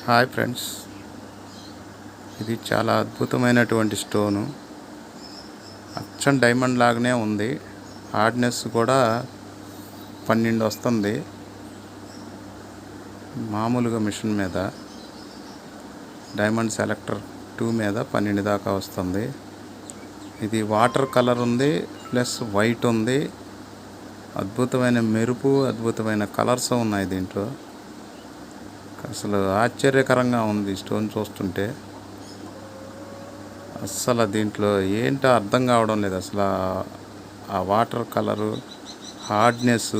Hi friends, ఇది చాలా అద్భుతమైనటువంటి స్టోను. అచ్చం డైమండ్ లాగానే ఉంది. హార్డ్నెస్ కూడా 12 వస్తుంది. మామూలుగా మిషన్ మీద డైమండ్ సెలెక్టర్ 2 మీద 12 దాకా వస్తుంది. ఇది వాటర్ కలర్ ఉంది, ప్లస్ వైట్ ఉంది. అద్భుతమైన మెరుపు, అద్భుతమైన కలర్స్ ఉన్నాయి దీంట్లో. అసలు ఆశ్చర్యకరంగా ఉంది స్టోన్ చూస్తుంటే. అస్సలు దీంట్లో ఏంటో అర్థం కావడం లేదు. అసలు ఆ వాటర్ కలరు, హార్డ్నెస్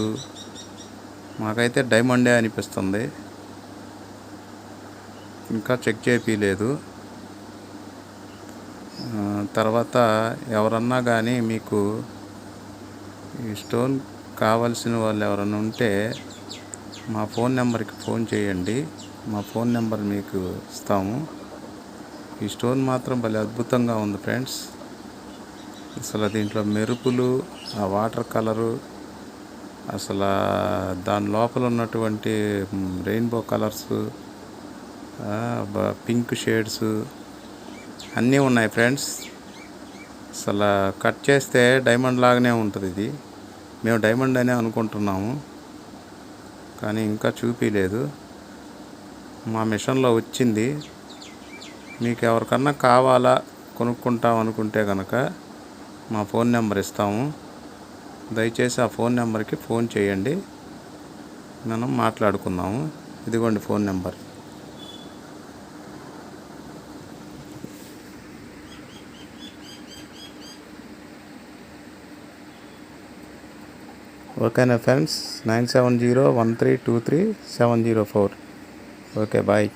మాకైతే డైమండే అనిపిస్తుంది. ఇంకా చెక్ చేయలేదు. తర్వాత ఎవరన్నా కానీ మీకు ఈ స్టోన్ కావాల్సిన వాళ్ళు ఎవరైనా ఉంటే మా ఫోన్ నెంబర్కి ఫోన్ చేయండి. మా ఫోన్ నెంబర్ మీకు ఇస్తాము. ఈ స్టోన్ మాత్రం భలే అద్భుతంగా ఉంది ఫ్రెండ్స్. అసలు దీంట్లో మెరుపులు, ఆ వాటర్ కలరు, అసలు దాని లోపల ఉన్నటువంటి రెయిన్బో కలర్స్, పింక్ షేడ్స్ అన్నీ ఉన్నాయి ఫ్రెండ్స్. అసలు కట్ చేస్తే డైమండ్ లాగానే ఉంటుంది. ఇది మేము డైమండ్ అనే అనుకుంటున్నాము, కానీ ఇంకా చూపించలేదు. మా మిషన్లో వచ్చింది. మీకు ఎవరికన్నా కావాలా, కొనుక్కుంటాం అనుకుంటే కనుక మా ఫోన్ నెంబర్ ఇస్తాము. దయచేసి ఆ ఫోన్ నెంబర్కి ఫోన్ చేయండి, మనం మాట్లాడుకుందాము. ఇదిగోండి ఫోన్ నెంబర్. ఓకేనా ఫ్రెండ్స్? 9701323704. Okay, bye.